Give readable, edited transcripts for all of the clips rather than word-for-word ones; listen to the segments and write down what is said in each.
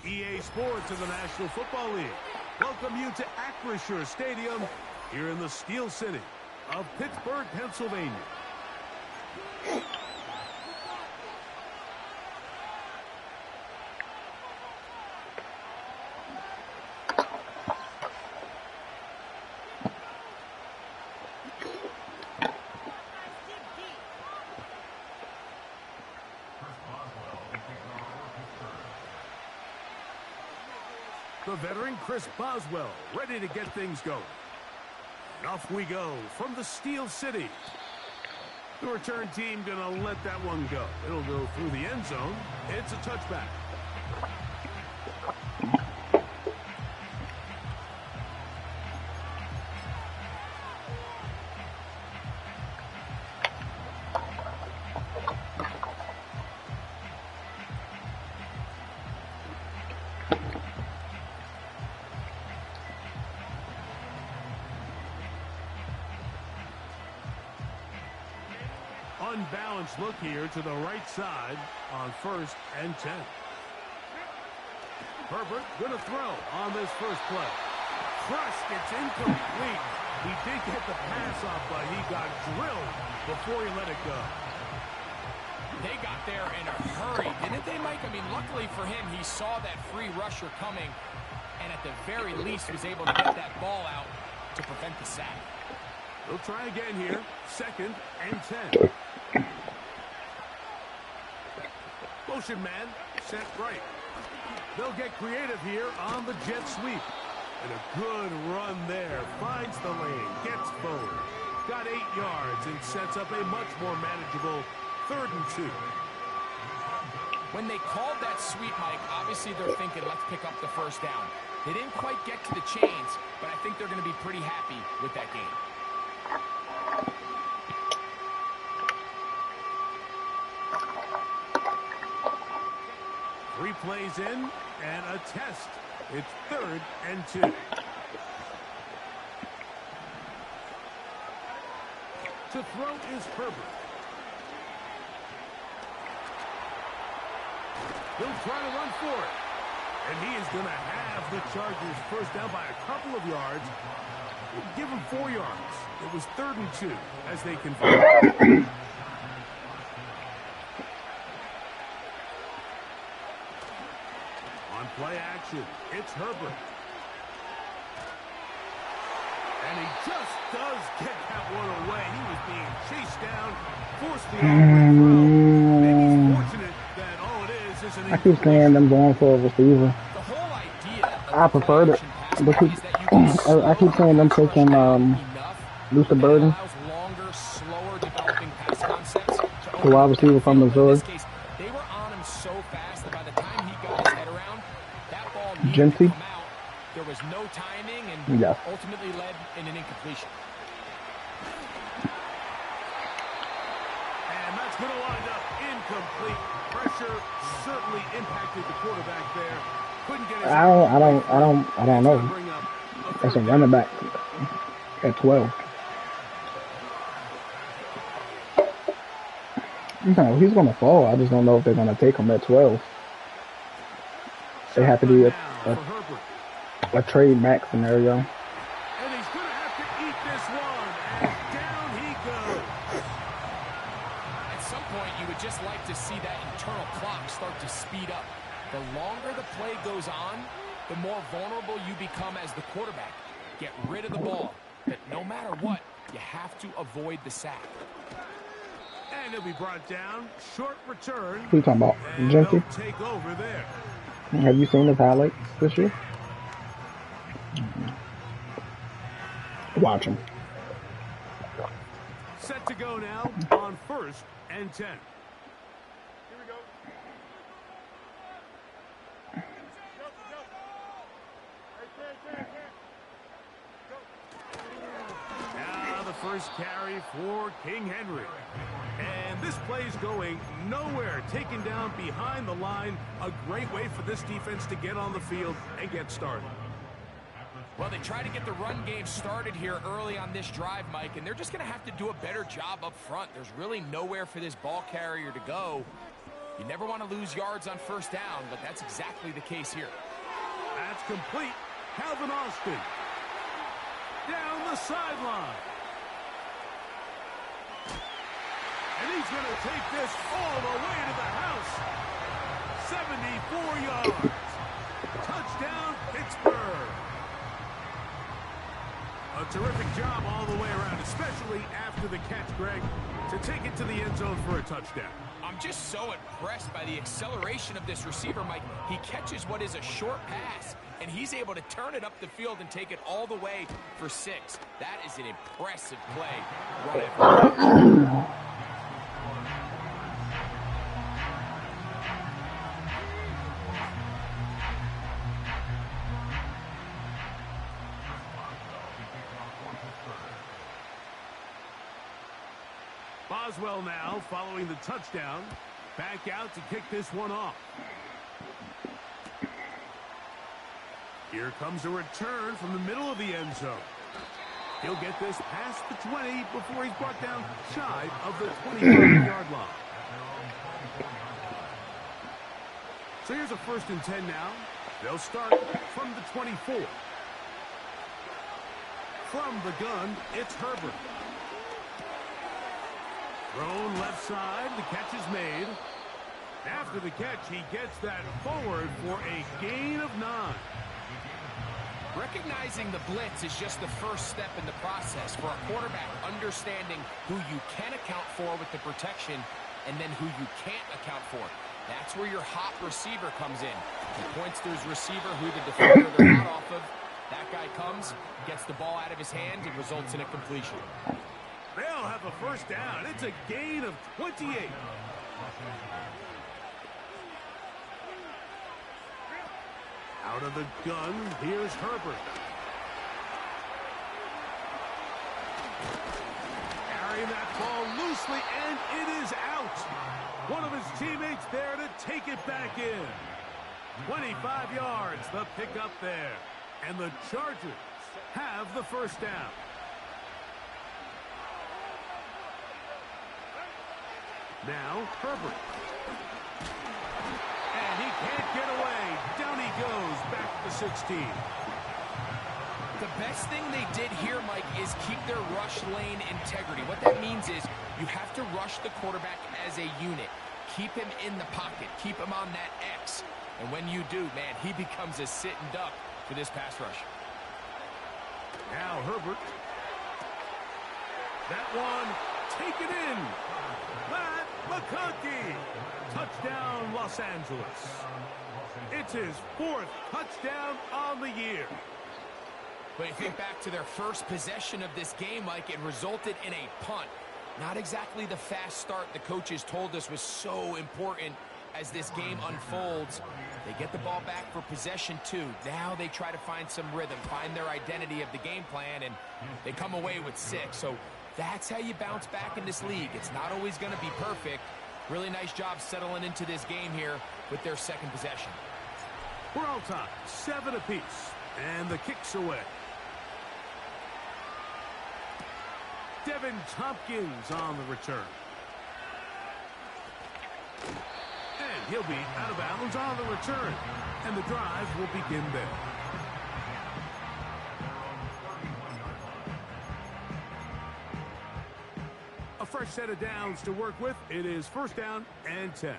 EA Sports in the National Football League welcome you to Acrisure Stadium here in the Steel City of Pittsburgh, Pennsylvania. The veteran Chris Boswell ready to get things going. And off we go from the Steel City. The return team gonna let that one go. It'll go through the end zone. It's a touchback. Unbalanced look here to the right side on 1st and 10. Herbert gonna throw on this first play. Crushed, it's incomplete. He did get the pass off, but he got drilled before he let it go. They got there in a hurry, didn't they, Mike? I mean, luckily for him, he saw that free rusher coming, and at the very least was able to get that ball out to prevent the sack. They'll try again here. 2nd and 10. Motion man, set right. They'll get creative here on the jet sweep. And a good run there. Finds the lane, gets forward. Got 8 yards and sets up a much more manageable 3rd and 2. When they called that sweep, Mike, obviously they're thinking, let's pick up the first down. They didn't quite get to the chains, but I think they're going to be pretty happy with that game. 3 plays in and a test. It's 3rd and 2. To throw is Herbert. He'll try to run for it. And he is going to have the Chargers first down by a couple of yards. Give him 4 yards. It was 3rd and 2 as they convert. Play action. It's Herbert. And he just does get that one away. He was being chased down, forced the throw. Maybe he's fortunate that all it is an I keep saying them going for a receiver. The whole idea I preferred it. I keep saying them taking loose the burden. Longer, slower developing pass concepts. The wide receiver from Missouri. They were on him so fast that by the time he got his head around, Genty. There was no timing and ultimately led in an incompletion. And that's going to wind up incomplete. Pressure certainly impacted the quarterback there. Couldn't get his I don't know. That's a running back at 12. No, he's going to fall. I just don't know if they're going to take him at 12. They have to be a trade back scenario. And he's going to have to eat this one. And down he goes. At some point, you would just like to see that internal clock start to speed up. The longer the play goes on, the more vulnerable you become as the quarterback. Get rid of the ball. But no matter what, you have to avoid the sack. And he'll be brought down. Short return. Who are you talking about? Genty? Take over there. Have you seen his highlights this year? Watch him. Set to go now on 1st and 10. Here we go. Now the first carry for King Henry. And this play's going nowhere. Taken down behind the line. A great way for this defense to get on the field and get started. Well, they try to get the run game started here early on this drive, Mike, and they're just going to have to do a better job up front. There's really nowhere for this ball carrier to go. You never want to lose yards on first down, but that's exactly the case here. That's complete. Calvin Austin down the sideline. And he's going to take this all the way to the house. 74 yards. Touchdown, Pittsburgh. A terrific job all the way around, especially after the catch, Greg, to take it to the end zone for a touchdown. I'm just so impressed by the acceleration of this receiver, Mike. He catches what is a short pass, and he's able to turn it up the field and take it all the way for 6. That is an impressive play. Boswell now following the touchdown. Back out to kick this one off. Here comes a return from the middle of the end zone. He'll get this past the 20 before he's brought down shy of the 25-yard line. So here's a 1st and 10 now. They'll start from the 24. From the gun, it's Herbert. Thrown left side, the catch is made. After the catch, he gets that forward for a gain of 9. Recognizing the blitz is just the first step in the process for a quarterback, understanding who you can account for with the protection and then who you can't account for. That's where your hot receiver comes in. He points to his receiver, who the defender they're hot off of. That guy comes, gets the ball out of his hand, and results in a completion. They'll have a 1st down. It's a gain of 28. Out of the gun, here's Herbert. Carrying that ball loosely, and it is out. One of his teammates there to take it back in. 25 yards, the pickup there. And the Chargers have the 1st down. Now, Herbert. And he can't get away. Down he goes, back to the 16. The best thing they did here, Mike, is keep their rush lane integrity. What that means is you have to rush the quarterback as a unit. Keep him in the pocket. Keep him on that X. And when you do, man, he becomes a sitting duck for this pass rush. Now, Herbert. That one, take it in. Matt McConkey. Touchdown, Los Angeles. It's his 4th touchdown on the year. But you think back to their first possession of this game, Mike, it resulted in a punt. Not exactly the fast start the coaches told us was so important as this game unfolds. They get the ball back for possession 2. Now they try to find some rhythm, find their identity of the game plan, and they come away with 6. So that's how you bounce back in this league. It's not always going to be perfect. Really nice job settling into this game here with their 2nd possession. We're all tied, 7 apiece, and the kick's away. Devin Tompkins on the return. And he'll be out of bounds on the return. And the drive will begin there. A fresh set of downs to work with. It is 1st down and 10.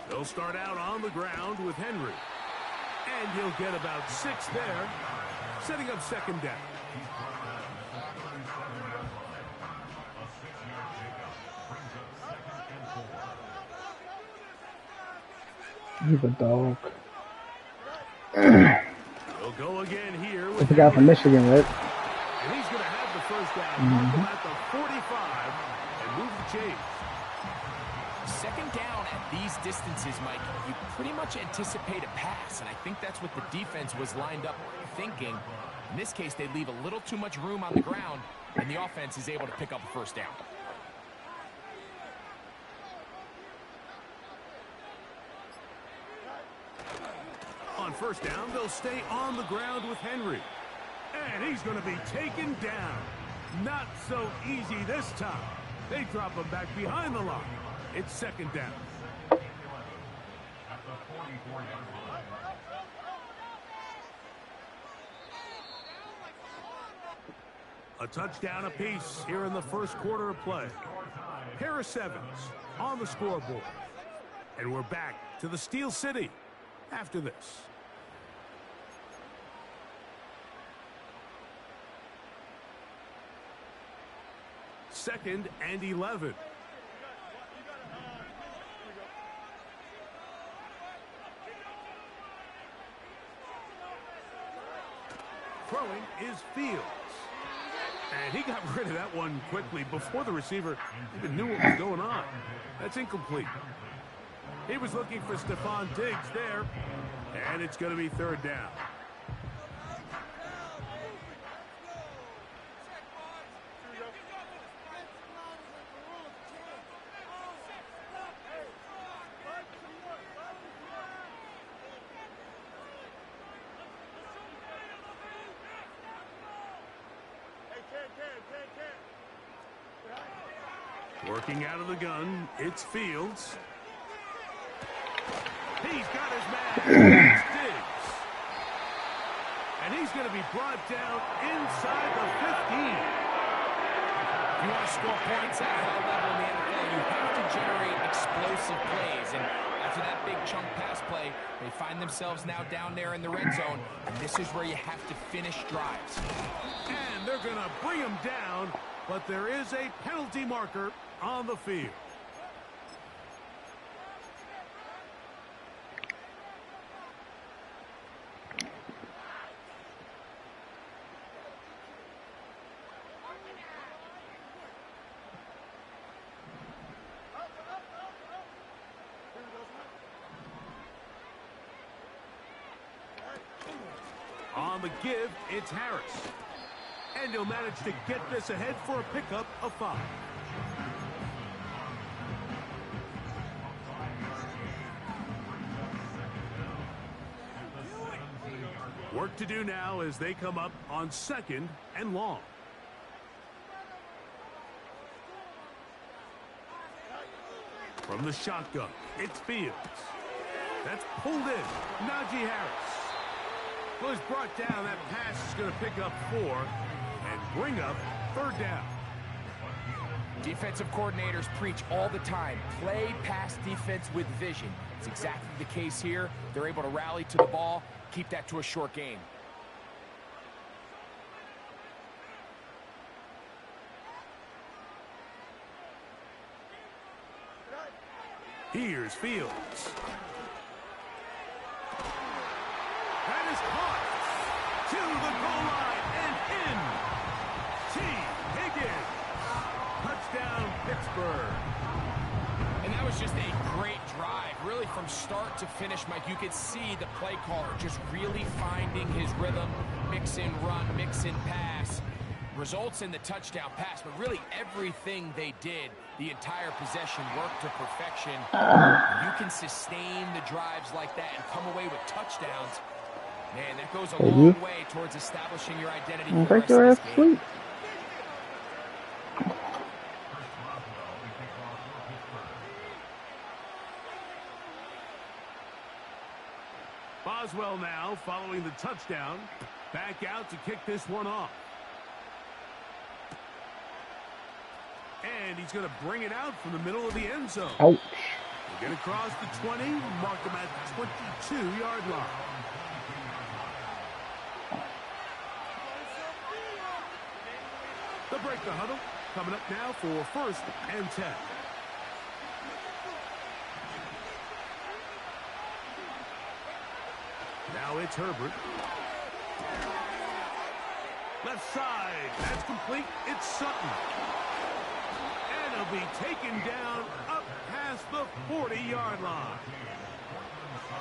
They'll start out on the ground with Henry. And he'll get about 6 there, setting up 2nd down. He's a dog. We'll go again here with It's the guy from Michigan, right? And he's going to have the 1st down, mark him at the 45, and move the chains. 2nd down at these distances, Mike, you pretty much anticipate a pass, and I think that's what the defense was lined up thinking. In this case, they leave a little too much room on the ground, and the offense is able to pick up a 1st down. On first down, they'll stay on the ground with Henry. And he's going to be taken down. Not so easy this time. They drop him back behind the line. It's second down. A touchdown apiece here in the first quarter of play. Harris Evans on the scoreboard. And we're back to the Steel City after this. Second and 11. Throwing is Fields. And he got rid of that one quickly before the receiver even knew what was going on. That's incomplete. He was looking for Stephon Diggs there. And it's going to be third down. Working out of the gun, it's Fields. He's got his man. It's Diggs. And he's going to be brought down inside the 15. If you want to score points at a high level in the NFL, you have to generate explosive plays. And after that big chunk pass play, they find themselves now down there in the red zone. And this is where you have to finish drives. And they're going to bring him down, but there is a penalty marker on the field. On the give, it's Harris. And he'll manage to get this ahead for a pickup of 5. Work to do now as they come up on second and long. From the shotgun, it's Fields. That's pulled in. Najee Harris. Well, he's brought down. That pass is going to pick up 4 and bring up third down. Defensive coordinators preach all the time, play pass defense with vision. It's exactly the case here. They're able to rally to the ball, keep that to a short game. Here's Fields. That is caught to the goal line and in. Siiigh Higgins. Touchdown, Pittsburgh. And that was just a great drive. Really from start to finish, Mike, you could see the play caller just really finding his rhythm. Mix in run, mix in pass. Results in the touchdown pass, but really everything they did, the entire possession worked to perfection. You can sustain the drives like that and come away with touchdowns. Man, that goes a long way towards establishing your identity for the rest of this game. Boswell now following the touchdown. Back out to kick this one off. And he's going to bring it out from the middle of the end zone. Ouch. Get across the 20, mark him at the 22-yard line. They'll break the huddle. Coming up now for first and 10. Now it's Herbert. Left side. That's complete. It's Sutton. And he'll be taken down up past the 40-yard line.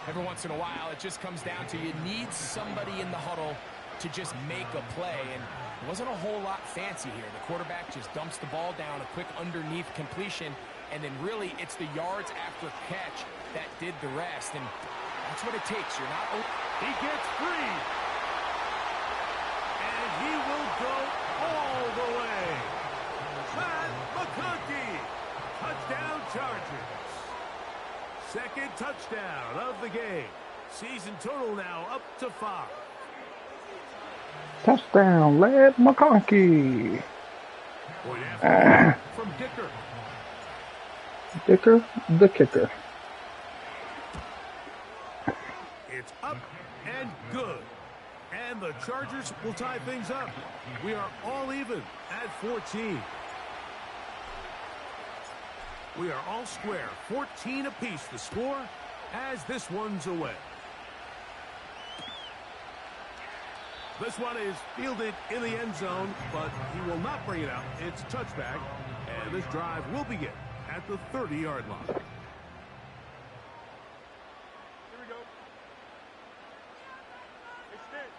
Every once in a while, it just comes down to you need somebody in the huddle to just make a play. And it wasn't a whole lot fancy here. The quarterback just dumps the ball down, a quick underneath completion, and then really it's the yards after catch that did the rest. And that's what it takes. You're not He gets free. And he will go all the way. Matt McConkey. Touchdown Chargers. Second touchdown of the game. Season total now up to 5. Touchdown, lad McConkey. Point after from Dicker. Dicker, the kicker. It's up and good. And the Chargers will tie things up. We are all even at 14. We are all square. 14 apiece the score as this one's away. This one is fielded in the end zone, but he will not bring it out. It's touchback, and this drive will begin at the 30-yard line. Here we go. Extend.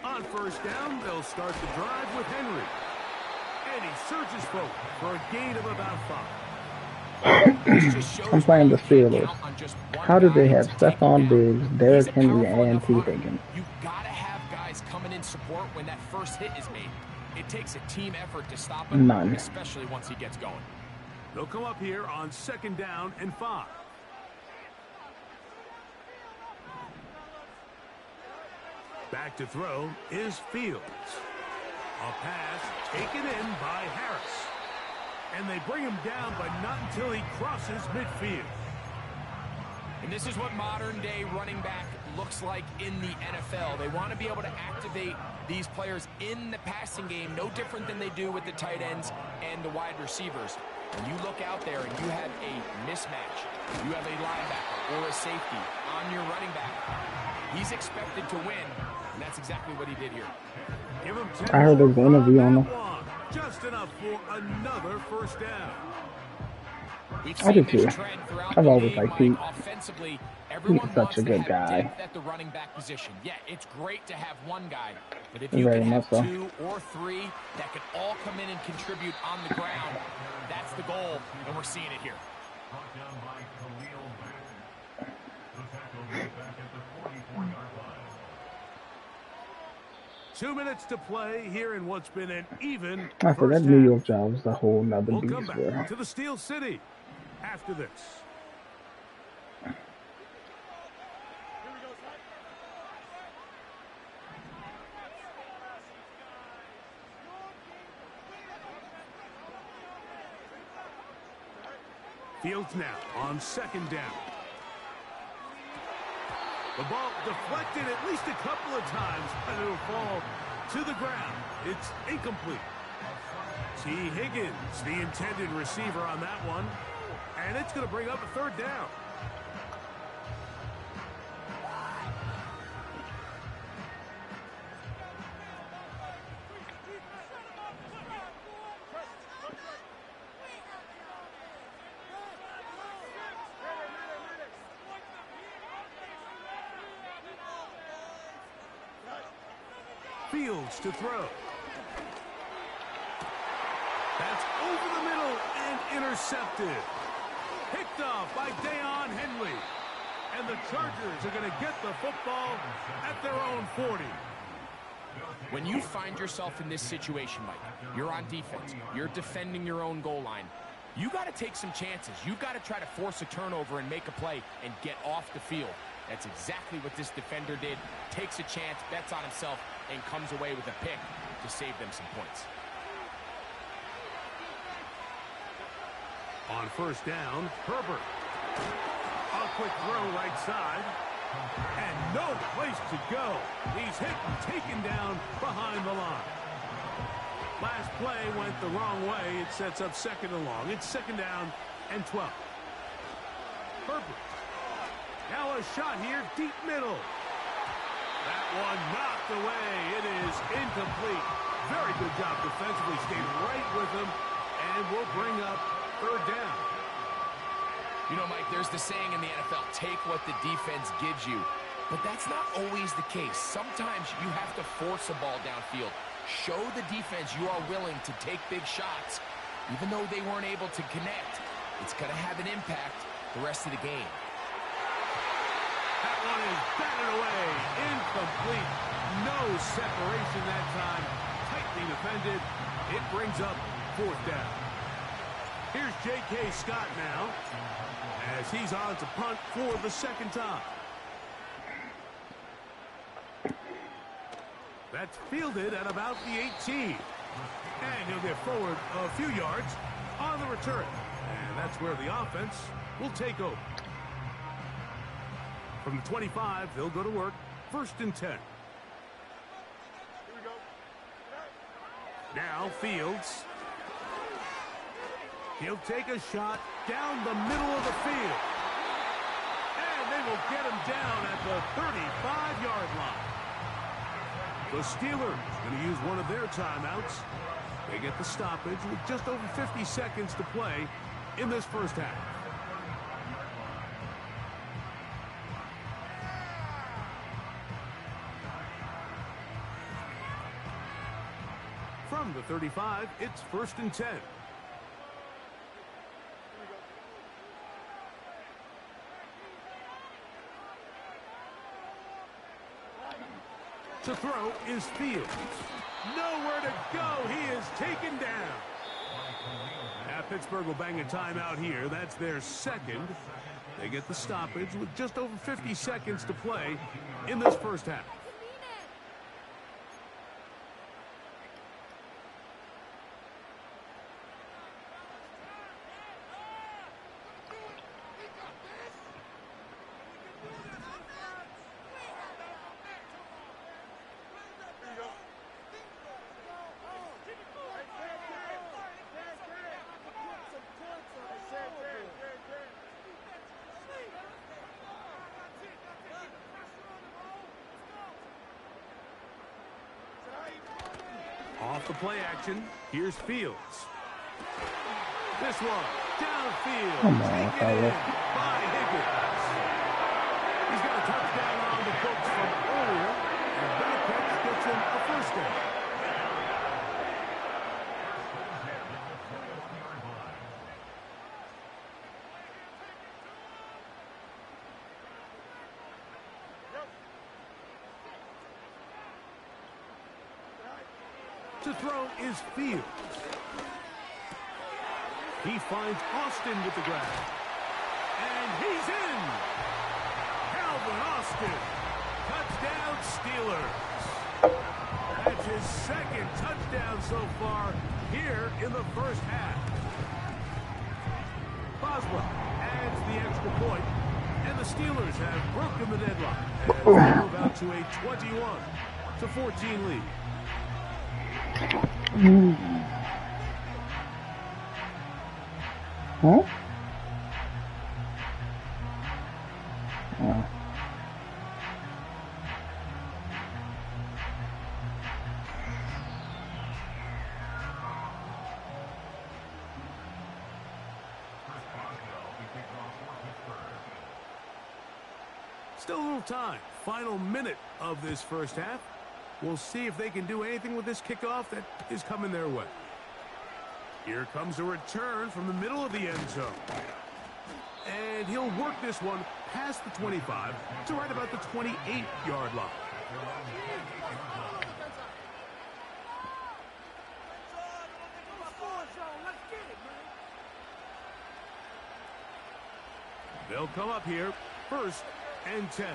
On first down, they'll start the drive with Henry. And he surges forward for a gain of about 5. I'm playing the Steelers. How did they have Stephon Diggs, Derrick Henry, and T. Higgins? You gotta have guys coming in support when that first hit is made. It takes a team effort to stop him, None. especially once he gets going. They'll come up here on 2nd down and 5. Back to throw is Fields. A pass taken in by Harris. And they bring him down, but not until he crosses midfield. And this is what modern-day running back looks like in the NFL. They want to be able to activate these players in the passing game, no different than they do with the tight ends and the wide receivers. When you look out there and you have a mismatch, you have a linebacker or a safety on your running back, he's expected to win, and that's exactly what he did here. Give him 10 I heard there was an interview on him. Just enough for another first down. I do too. I've always liked Pete. Offensively, He's such a good guy. at the running back position. Yeah, it's great to have one guy, but if you Very can much have so. 2 or 3 that can all come in and contribute on the ground, that's the goal, and we're seeing it here. 2 minutes to play here in what's been an even I said that New York job was a whole nother We'll beast come for back to the Steel City after this. Fields now on 2nd down. The ball deflected at least a couple of times, and it'll fall to the ground. It's incomplete. T. Higgins, the intended receiver on that one, and it's going to bring up a 3rd down. Fields to throw. That's over the middle and intercepted. Picked off by Deion Henley. And the Chargers are going to get the football at their own 40. When you find yourself in this situation, Mike, you're on defense, you're defending your own goal line, you got to take some chances. You got to try to force a turnover and make a play and get off the field. That's exactly what this defender did. Takes a chance, bets on himself, and comes away with a pick to save them some points. On 1st down, Herbert. A quick throw right side. And no place to go. He's hit and taken down behind the line. Last play went the wrong way. It sets up 2nd and long. It's 2nd down and 12. Herbert. Now a shot here, deep middle. That one knocked away. It is incomplete. Very good job defensively. Stayed right with him. And will bring up 3rd down. You know, Mike, there's the saying in the NFL, take what the defense gives you. But that's not always the case. Sometimes you have to force a ball downfield. Show the defense you are willing to take big shots Even though they weren't able to connect, it's going to have an impact the rest of the game. That one is batted away. Incomplete. No separation that time. Tightly defended. It brings up 4th down. Here's J.K. Scott now, as he's on to punt for the 2nd time. That's fielded at about the 18. And he'll get forward a few yards on the return. And that's where the offense will take over. From the 25, they'll go to work. 1st and 10. Now Fields. He'll take a shot down the middle of the field. And they will get him down at the 35-yard line. The Steelers going to use one of their timeouts. They get the stoppage with just over 50 seconds to play in this first half. From the 35, it's 1st and 10. To throw is Fields. Nowhere to go. He is taken down. Now Pittsburgh will bang a timeout here. That's their 2nd. They get the stoppage with just over 50 seconds to play in this first half. Off the play action, here's Fields. This one, downfield. Come on, taken fella. in by Higgins. He's got a touchdown on the books from earlier, and that catch gets him a 1st down. To throw is Fields. He finds Austin with the grab. And he's in. Calvin Austin. Touchdown Steelers. That's his 2nd touchdown so far here in the first half. Boswell adds the extra point, and the Steelers have broken the deadlock as they move out to a 21-14 lead. Huh? Oh. Still a little time. Final minute of this first half. We'll see if they can do anything with this kickoff that is coming their way. Here comes a return from the middle of the end zone. And he'll work this one past the 25 to right about the 28-yard line. They'll come up here, 1st and 10.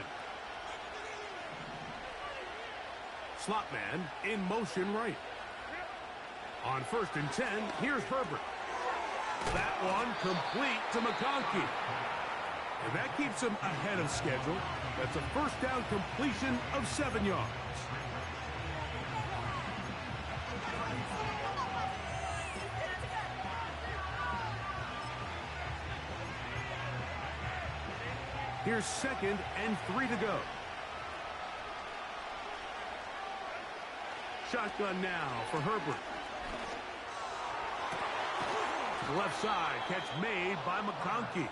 Slot man in motion right. On 1st and 10, here's Herbert. That one complete to McConkey. And that keeps him ahead of schedule. That's a 1st down completion of 7 yards. Here's 2nd and 3 to go. Shotgun now for Herbert. To the left side, catch made by McConkey.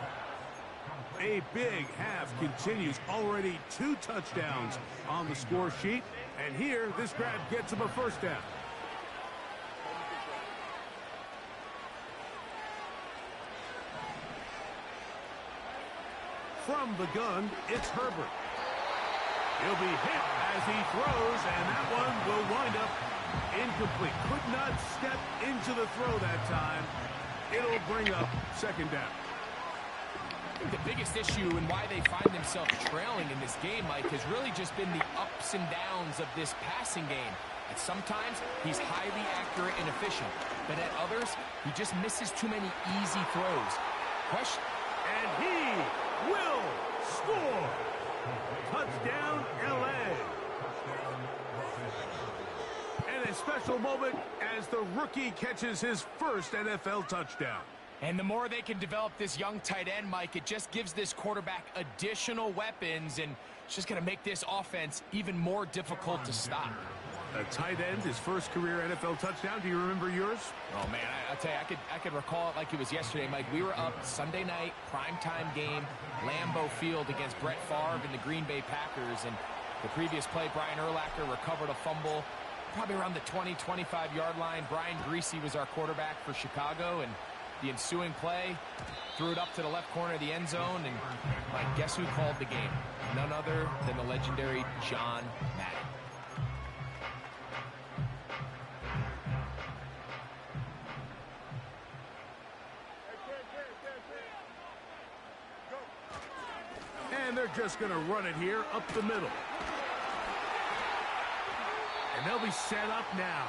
A big half continues. Already 2 touchdowns on the score sheet. And here, this grab gets him a 1st down. From the gun, it's Herbert. He'll be hit as he throws, and that one will wind up incomplete. Could not step into the throw that time. It'll bring up second down. The biggest issue and why they find themselves trailing in this game, Mike, has really just been the ups and downs of this passing game. And sometimes he's highly accurate and efficient, but at others, he just misses too many easy throws. Question. And he will score. Touchdown, L.A. And a special moment as the rookie catches his first NFL touchdown. And the more they can develop this young tight end, Mike, it just gives this quarterback additional weapons, and it's just going to make this offense even more difficult to stop. A tight end, his first career NFL touchdown. Do you remember yours? Oh, man, I'll tell you, I could recall it like it was yesterday, Mike. We were up Sunday night, primetime game, Lambeau Field against Brett Favre and the Green Bay Packers. And the previous play, Brian Urlacher recovered a fumble probably around the 20, 25-yard line. Brian Greasy was our quarterback for Chicago, and the ensuing play, threw it up to the left corner of the end zone, and Mike, guess who called the game? None other than the legendary John Madden. And they're just going to run it here up the middle. And they'll be set up now.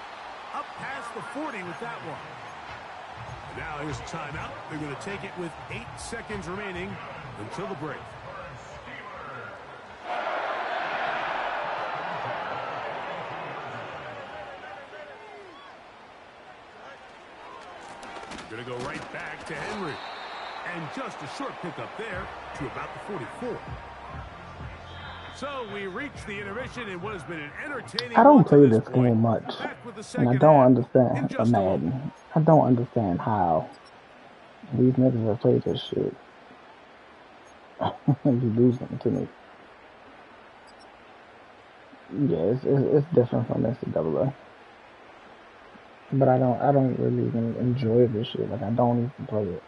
Up past the 40 with that one. Now here's a timeout. They're going to take it with 8 seconds remaining until the break. Going to go right back to Henry. And just a short pickup there to about the 44. So we reach the intermission in what has been an entertaining. I don't play this game much, and I don't understand Madden. I don't understand how these niggas have played this shit. You lose them to me. Yeah, it's different from NCAA. But I don't really even enjoy this shit. Like, I don't even play it.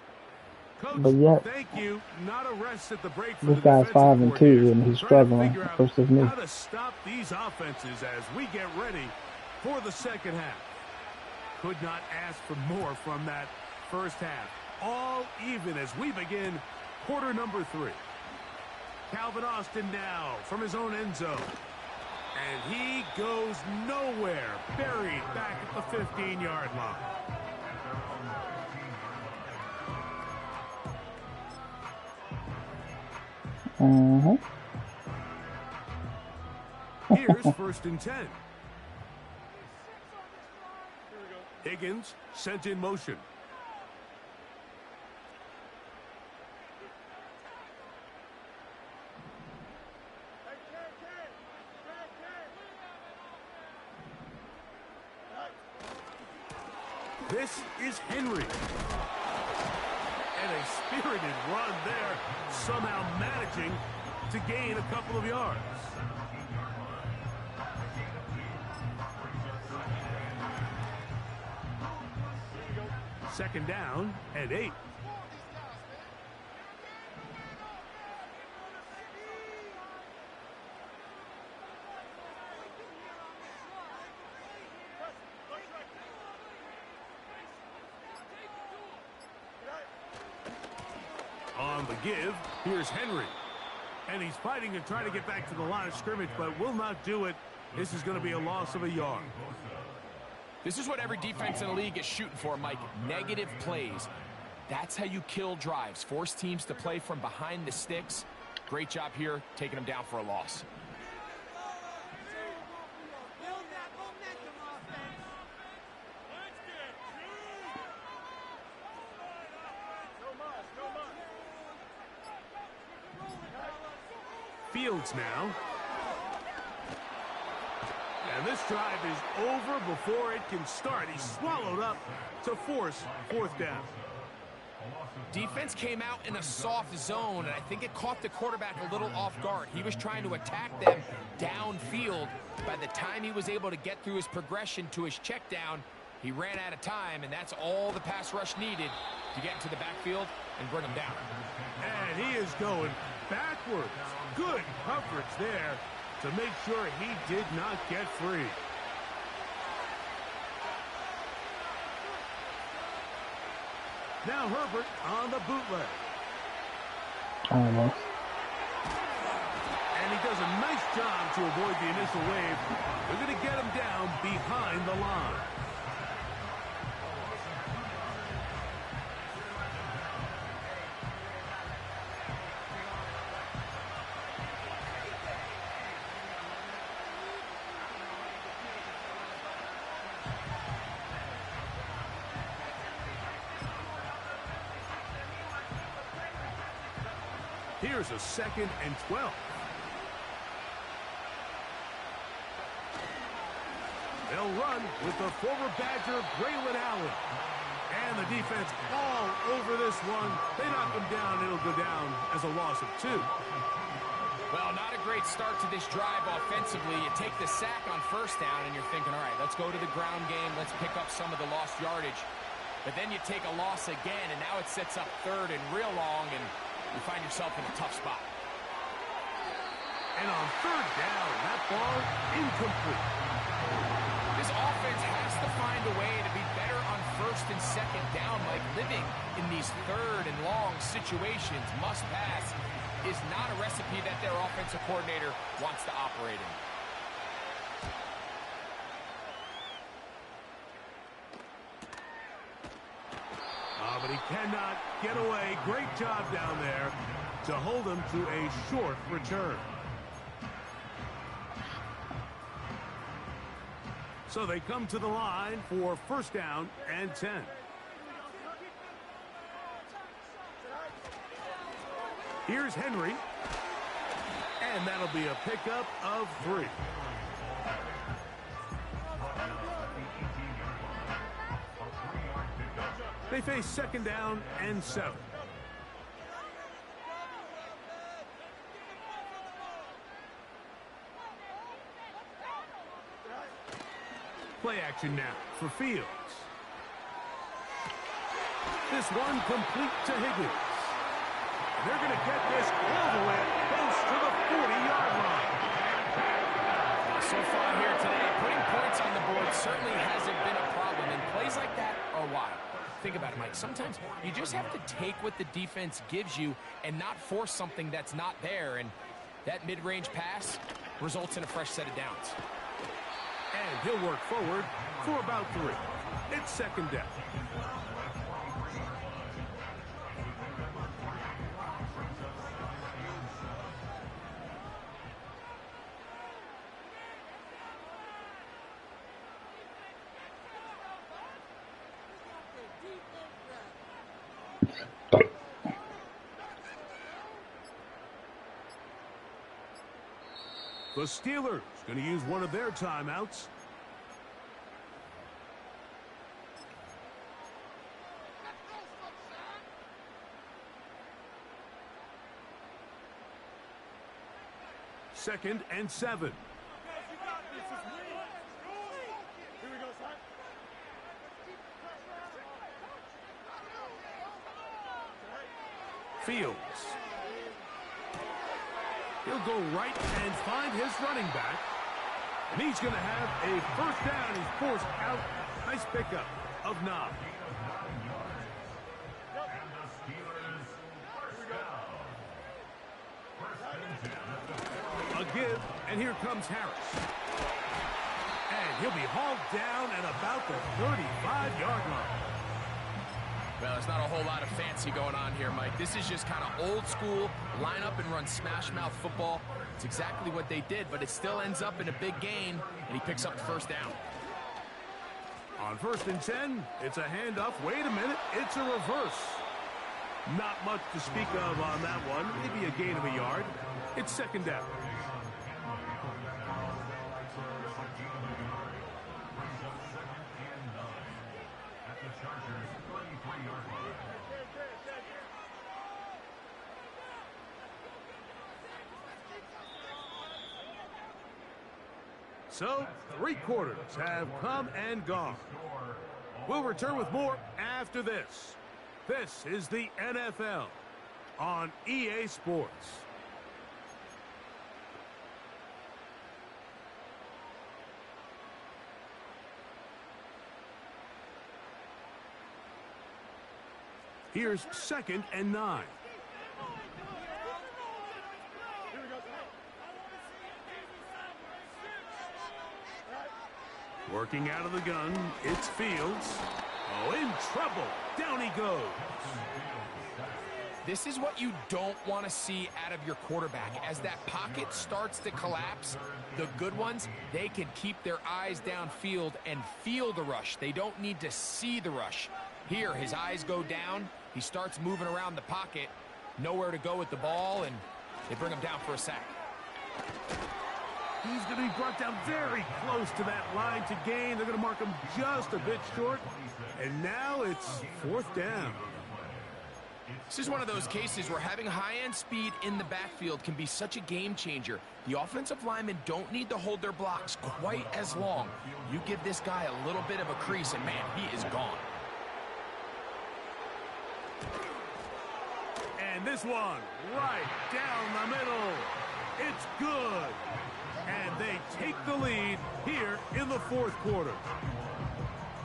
Coach, but yet, thank you. Not a rest at the break for this guy's 5-2 and he's struggling versus me. How to stop these offenses as we get ready for the second half. Could not ask for more from that first half. All even as we begin quarter number 3. Calvin Austin now from his own end zone. And he goes nowhere. Buried back at the 15-yard line. Here's first and 10. Higgins sent in motion. This is Henry. And a spirited run there, somehow managing to gain a couple of yards. Second down and 8. On the give, here's Henry. And he's fighting to try to get back to the line of scrimmage, but will not do it. This is going to be a loss of a yard. This is what every defense in the league is shooting for, Mike. Negative plays. That's how you kill drives. Force teams to play from behind the sticks. Great job here, taking them down for a loss. Fields now. And this drive is over before it can start. He's swallowed up to force fourth down. Defense came out in a soft zone, and I think it caught the quarterback a little off guard. He was trying to attack them downfield. By the time he was able to get through his progression to his check down, he ran out of time, and that's all the pass rush needed to get into the backfield and bring him down. And he is going backwards. Good coverage there to make sure he did not get free. Now Herbert on the bootleg. Almost. And he does a nice job to avoid the initial wave. They're going to get him down behind the line. Here's a 2nd and 12. They'll run with the former Badger, Braylon Allen. And the defense all over this one. They knock him down. It'll go down as a loss of 2. Well, not a great start to this drive offensively. You take the sack on 1st down, and you're thinking, all right, let's go to the ground game. Let's pick up some of the lost yardage. But then you take a loss again, and now it sets up 3rd and real long, and you find yourself in a tough spot. And on 3rd down, that ball incomplete. This offense has to find a way to be better on 1st and 2nd down, like living in these 3rd and long situations. Must pass is not a recipe that their offensive coordinator wants to operate in. But he cannot get away. Great job down there to hold him to a short return. So they come to the line for 1st down and 10. Here's Henry. And that'll be a pickup of 3. They face 2nd down and 7. Play action now for Fields. This one complete to Higgins. They're going to get this all the way close to the 40-yard line. So far here today, putting points on the board certainly hasn't been a problem, and plays like that are wild. Think about it, Mike. Sometimes you just have to take what the defense gives you and not force something that's not there, and that mid-range pass results in a fresh set of downs. And he'll work forward for about 3. It's 2nd down. The Steelers going to use one of their timeouts. Second and 7. Fields. He'll go right and find his running back. And he's going to have a 1st down. He's forced out. Nice pickup of 9. A give, and here comes Harris. And he'll be hauled down at about the 35-yard line. Well, there's not a whole lot of fancy going on here, Mike. This is just kind of old school, line up and run smash mouth football. It's exactly what they did, but it still ends up in a big gain, and he picks up the 1st down. On 1st and 10, it's a handoff. Wait a minute, it's a reverse. Not much to speak of on that one. Maybe a gain of a yard. It's 2nd down. So, 3 quarters have come and gone. We'll return with more after this. This is the NFL on EA Sports. Here's 2nd and 9. Working out of the gun, it's Fields. Oh, in trouble. Down he goes. This is what you don't want to see out of your quarterback. As that pocket starts to collapse, the good ones, they can keep their eyes downfield and feel the rush. They don't need to see the rush. Here, his eyes go down. He starts moving around the pocket. Nowhere to go with the ball, and they bring him down for a sack. He's going to be brought down very close to that line to gain. They're going to mark him just a bit short. And now it's 4th down. This is one of those cases where having high-end speed in the backfield can be such a game changer. The offensive linemen don't need to hold their blocks quite as long. You give this guy a little bit of a crease, and man, he is gone. And this one, right down the middle. It's good. And they take the lead here in the 4th quarter.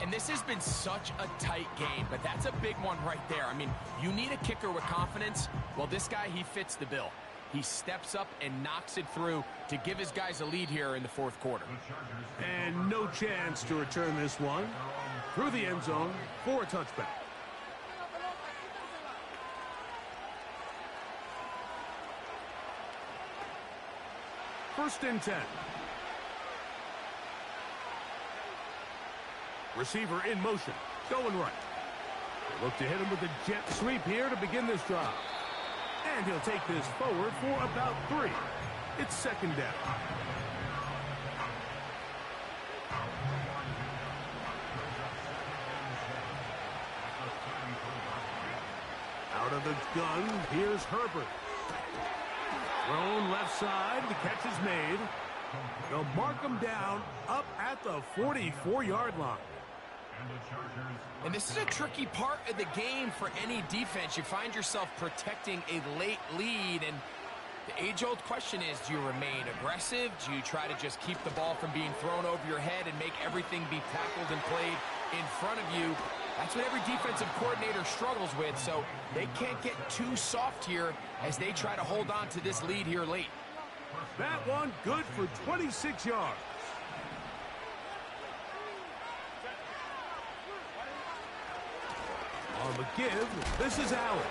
And this has been such a tight game, but that's a big one right there. I mean, you need a kicker with confidence. Well, this guy, he fits the bill. He steps up and knocks it through to give his guys a lead here in the 4th quarter. And no chance to return this one through the end zone for a touchback. First and 10. Receiver in motion, going right. They look to hit him with a jet sweep here to begin this drive. And he'll take this forward for about 3. It's 2nd down. Out of the gun, here's Herbert. Thrown left side, the catch is made. They'll mark him down up at the 44-yard line. And this is a tricky part of the game for any defense. You find yourself protecting a late lead, and the age-old question is, do you remain aggressive? Do you try to just keep the ball from being thrown over your head and make everything be tackled and played in front of you? That's what every defensive coordinator struggles with, so they can't get too soft here as they try to hold on to this lead here late. That one good for 26 yards. On the give, this is Allen.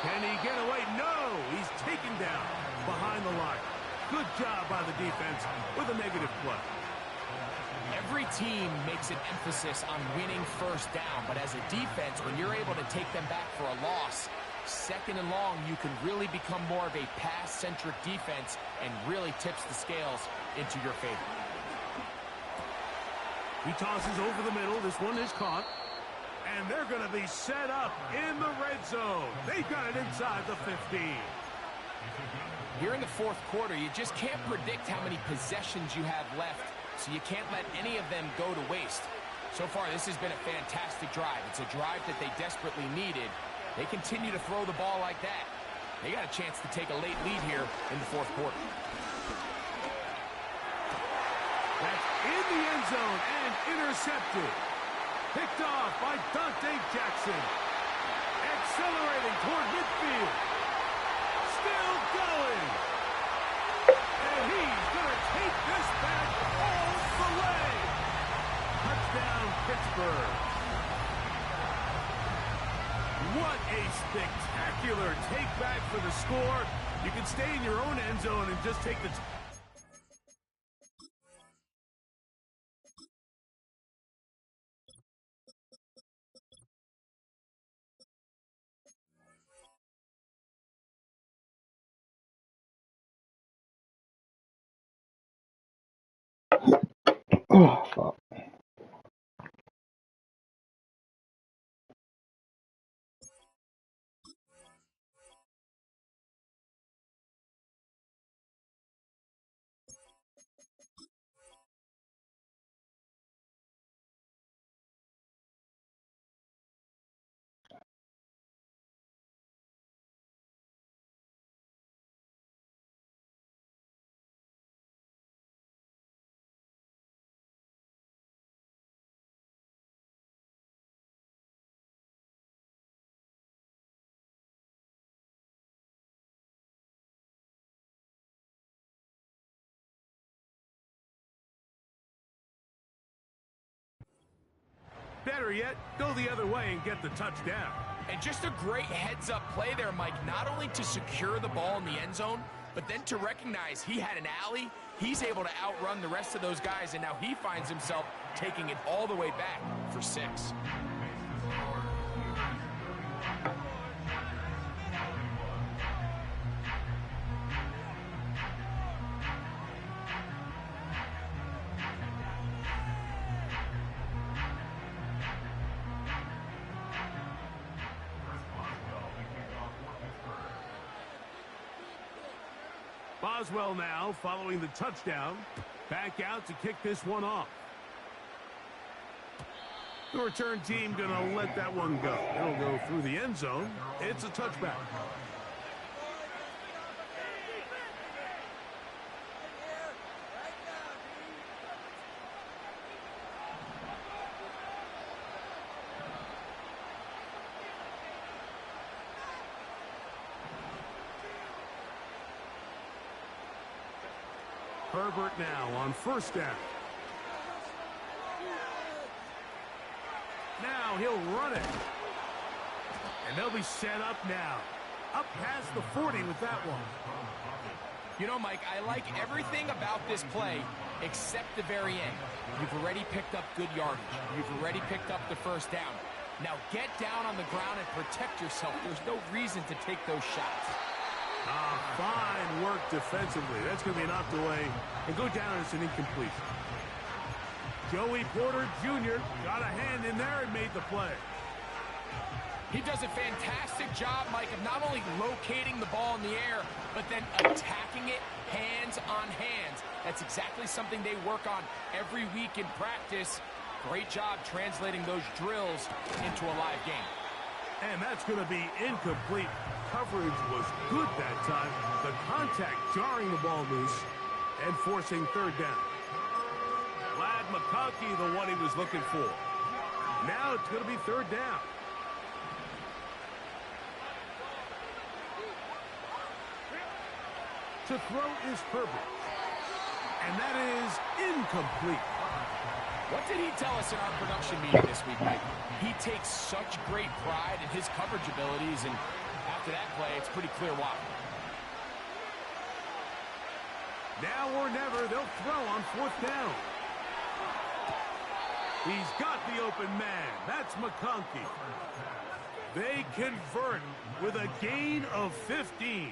Can he get away? No, he's taken down behind the line. Good job by the defense with a negative play. Every team makes an emphasis on winning first down, but as a defense, when you're able to take them back for a loss, 2nd and long, you can really become more of a pass-centric defense and really tips the scales into your favor. He tosses over the middle. This one is caught. And they're going to be set up in the red zone. They've got it inside the 15. Here in the 4th quarter, you just can't predict how many possessions you have left, so you can't let any of them go to waste. So far, this has been a fantastic drive. It's a drive that they desperately needed. They continue to throw the ball like that. They got a chance to take a late lead here in the 4th quarter. That's in the end zone and intercepted. Picked off by Dante Jackson. Accelerating toward midfield. Still going. And he's going to take this back all the way. Touchdown, Pittsburgh. What a spectacular take back for the score. You can stay in your own end zone and just take the... Oh, fuck. Better yet, go the other way and get the touchdown. And just a great heads-up play there, Mike, not only to secure the ball in the end zone, but then to recognize he had an alley. He's able to outrun the rest of those guys, and now he finds himself taking it all the way back for 6. Boswell now following the touchdown. Back out to kick this one off. The return team gonna let that one go. It'll go through the end zone. It's a touchback. Herbert now on first down. Now he'll run it. And they'll be set up now. Up past the 40 with that one. You know, Mike, I like everything about this play except the very end. You've already picked up good yardage. You've already picked up the first down. Now get down on the ground and protect yourself. There's no reason to take those shots. Fine work defensively. That's going to be knocked away and go down as an incompletion. Joey Porter Jr. got a hand in there and made the play. He does a fantastic job, Mike, of not only locating the ball in the air, but then attacking it hands on hands. That's exactly something they work on every week in practice. Great job translating those drills into a live game. And that's going to be incomplete. Coverage was good that time. The contact jarring the ball loose and forcing third down. Lad McConkey, the one he was looking for. Now it's going to be third down. To throw is Herbert. And that is incomplete. What did he tell us in our production meeting this week, Mike? He takes such great pride in his coverage abilities, and after that play, it's pretty clear why. Now or never, they'll throw on fourth down. He's got the open man. That's McConkey. They convert with a gain of 15.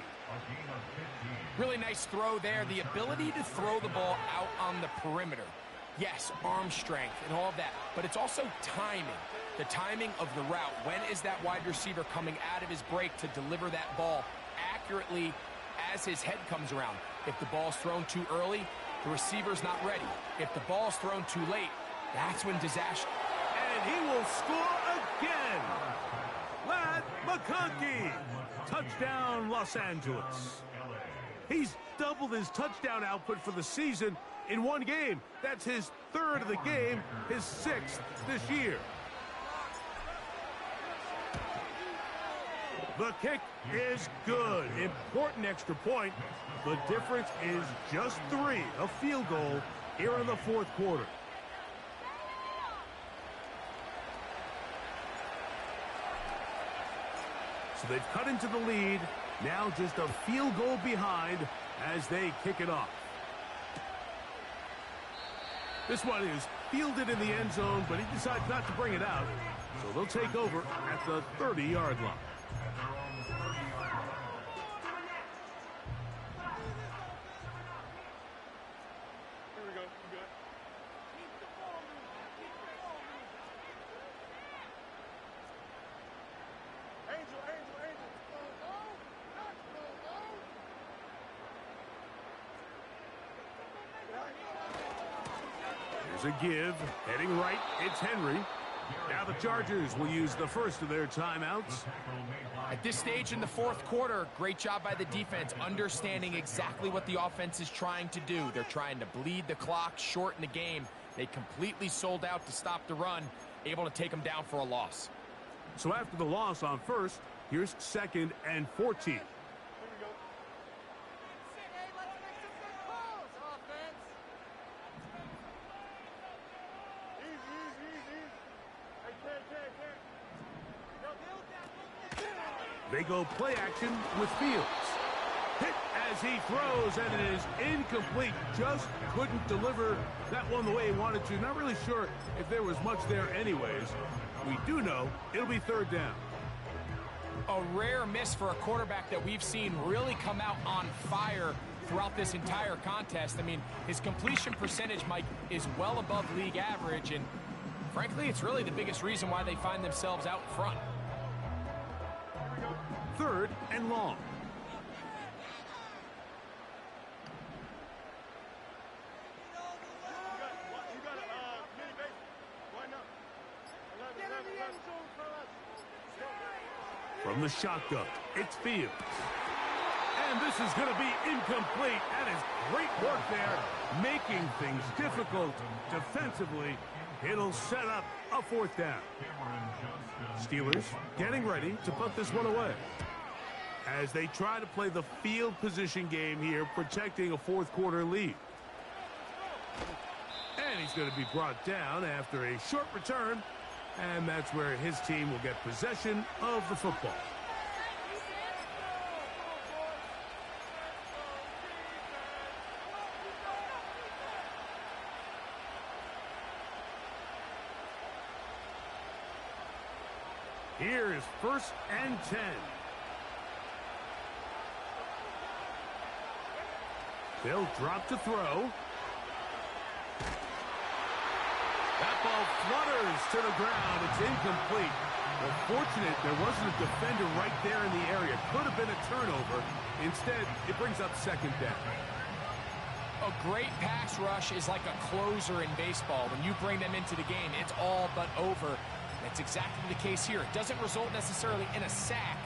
Really nice throw there. The ability to throw the ball out on the perimeter. Yes, arm strength and all of that, but it's also timing. The timing of the route. When is that wide receiver coming out of his break to deliver that ball accurately as his head comes around? If the ball's thrown too early, the receiver's not ready. If the ball's thrown too late, that's when disaster. And he will score again. Lad McConkey. Touchdown, Los Angeles. He's doubled his touchdown output for the season in one game. That's his third of the game, his sixth this year. The kick is good. Important extra point. The difference is just 3, a field goal here in the fourth quarter. So they've cut into the lead. Now just a field goal behind as they kick it off. This one is fielded in the end zone, but he decides not to bring it out. So they'll take over at the 30-yard line. A give, heading right, it's Henry. Now the Chargers will use the first of their timeouts. At this stage in the fourth quarter, great job by the defense, understanding exactly what the offense is trying to do. They're trying to bleed the clock, shorten the game. They completely sold out to stop the run, able to take them down for a loss. So after the loss on first, here's 2nd and 14. They go play action with Fields. Hit as he throws, and it is incomplete. Just couldn't deliver that one the way he wanted to. Not really sure if there was much there anyways. We do know it'll be third down. A rare miss for a quarterback that we've seen really come out on fire throughout this entire contest. I mean, his completion percentage, Mike, is well above league average, and frankly, it's really the biggest reason why they find themselves out front. Third and long. From the shotgun, it's Fields. And this is going to be incomplete. That is great work there, making things difficult defensively. It'll set up a fourth down. Steelers getting ready to put this one away as they try to play the field position game here, protecting a fourth quarter lead. And he's going to be brought down after a short return, and that's where his team will get possession of the football. Here is first and 10. They'll drop to throw. That ball flutters to the ground. It's incomplete. Well, fortunate there wasn't a defender right there in the area. Could have been a turnover. Instead, it brings up second down. A great pass rush is like a closer in baseball. When you bring them into the game, it's all but over. That's exactly the case here. It doesn't result necessarily in a sack,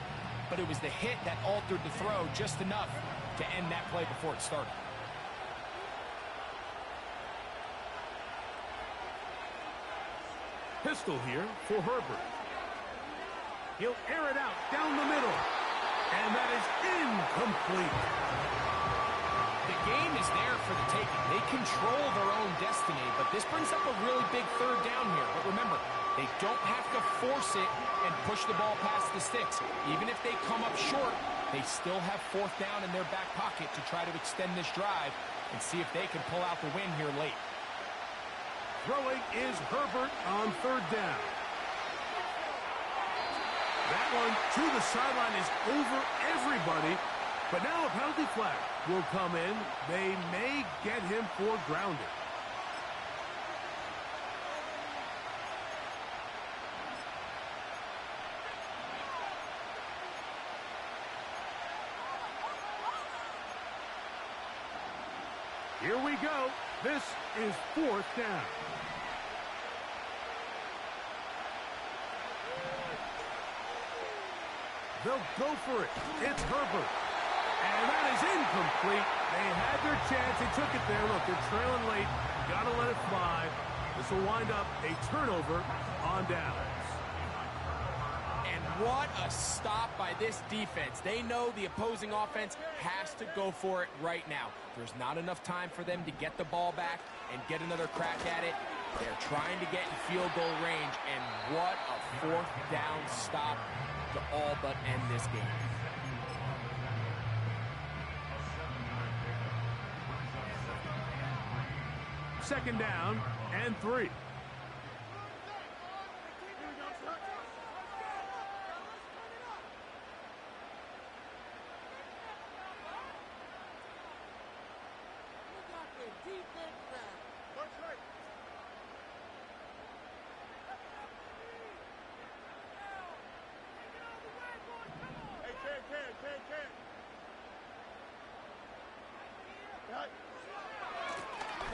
but it was the hit that altered the throw just enough to end that play before it started. Pistol here for Herbert. He'll air it out down the middle, and that is incomplete. The game is there for the taking. They control their own destiny, but this brings up a really big third down here. But remember, they don't have to force it and push the ball past the sticks. Even if they come up short, they still have fourth down in their back pocket to try to extend this drive and see if they can pull out the win here late. Throwing is Herbert on third down. That one to the sideline is over everybody. But now a penalty flag will come in. They may get him for grounding. Here we go. This is fourth down. They'll go for it. It's Herbert. And that is incomplete. They had their chance. They took it there. Look, they're trailing late. Got to let it fly. This will wind up a turnover on downs. And what a stop by this defense. They know the opposing offense has to go for it right now. There's not enough time for them to get the ball back and get another crack at it. They're trying to get in field goal range. And what a fourth down stop to all but end this game. Second down and 3.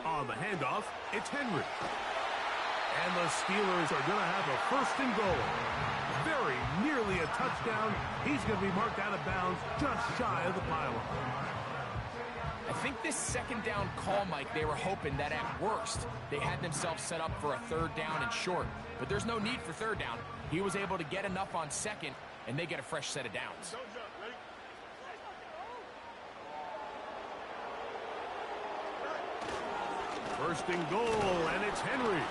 On the handoff, it's Henry. And the Steelers are going to have a first and goal. Very nearly a touchdown. He's going to be marked out of bounds just shy of the pylon. I think this second down call, Mike, they were hoping that at worst they had themselves set up for a third down and short. But there's no need for third down. He was able to get enough on second, and they get a fresh set of downs. First and goal, and it's Henry.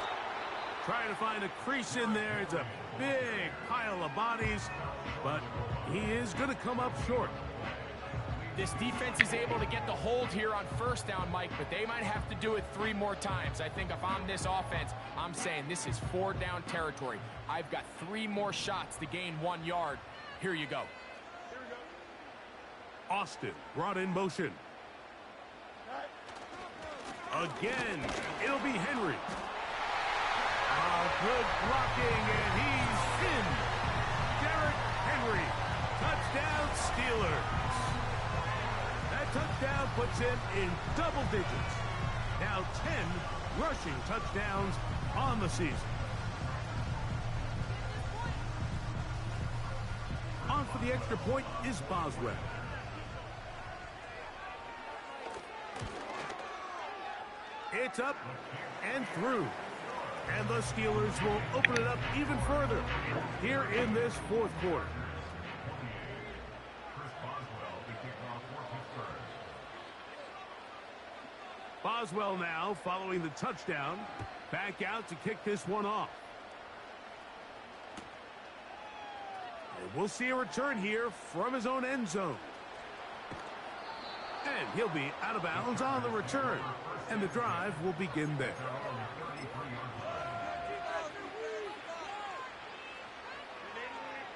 Trying to find a crease in there. It's a big pile of bodies, but he is going to come up short. This defense is able to get the hold here on first down, Mike, but they might have to do it 3 more times. I think if I'm this offense, I'm saying this is 4 down territory. I've got 3 more shots to gain 1 yard. Here you go. Austin brought in motion. Again, it'll be Henry. Good blocking, and he's in. Derrick Henry, touchdown Steelers. That touchdown puts him in double digits. Now 10 rushing touchdowns on the season. On for the extra point is Boswell. It's up and through. And the Steelers will open it up even further here in this 4th quarter. Boswell now following the touchdown. Back out to kick this one off. And we'll see a return here from his own end zone. And he'll be out of bounds on the return. And the drive will begin there.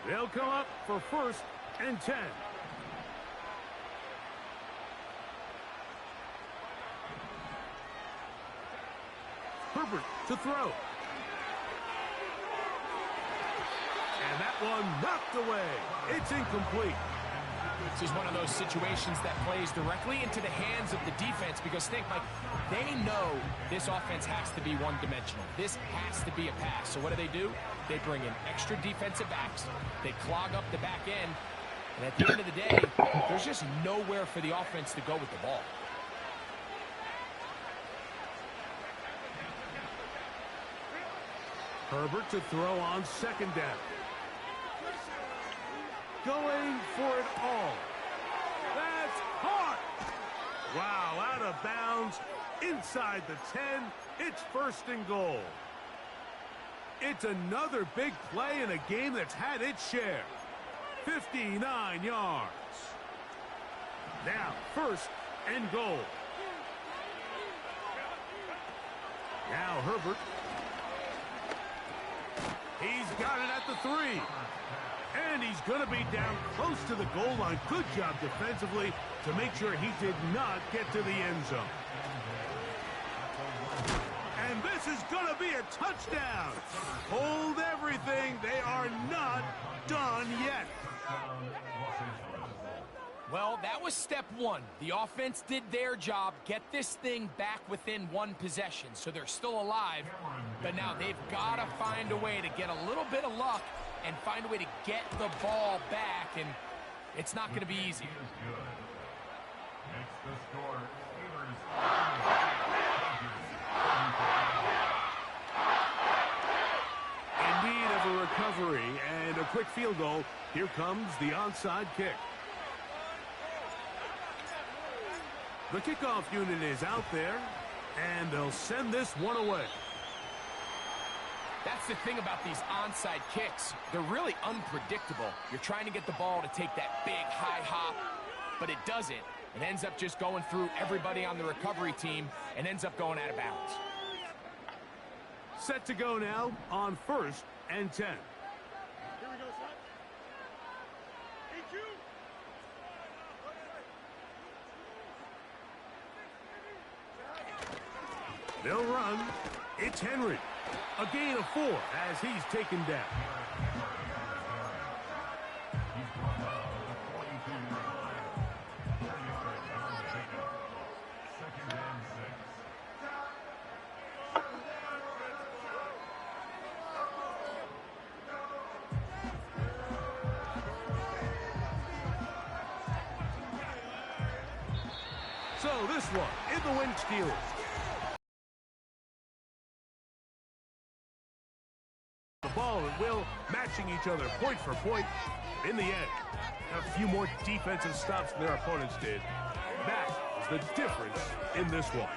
They'll come up for 1st and 10. Herbert to throw. And that one knocked away. It's incomplete. This is one of those situations that plays directly into the hands of the defense because think, Mike, they know this offense has to be one-dimensional. This has to be a pass. So what do? They bring in extra defensive backs. They clog up the back end. And at the end of the day, there's just nowhere for the offense to go with the ball. Herbert to throw on 2nd down. Going for it all. That's caught. Wow, out of bounds. Inside the 10. It's 1st and goal. It's another big play in a game that's had its share. 59 yards. Now, 1st and goal. Now Herbert. He's got it at the 3. And he's going to be down close to the goal line. Good job defensively to make sure he did not get to the end zone. And this is going to be a touchdown. Hold everything. They are not done yet. Well, that was step 1. The offense did their job, get this thing back within 1 possession, so they're still alive. But now they've got to find a way to get a little bit of luck and find a way to get the ball back, and it's not going to be easy. In need of a recovery and a quick field goal. Here comes the onside kick. The kickoff unit is out there, and they'll send this one away. That's the thing about these onside kicks. They're really unpredictable. You're trying to get the ball to take that big high hop, but it doesn't. It ends up just going through everybody on the recovery team and ends up going out of bounds. Set to go now on 1st and 10. Here we go, son. They'll run. It's Henry. A gain of 4 as he's taken down. So this one in the win, Steelers. The ball and Will matching each other point for point. In the end, a few more defensive stops than their opponents did. That is the difference in this one.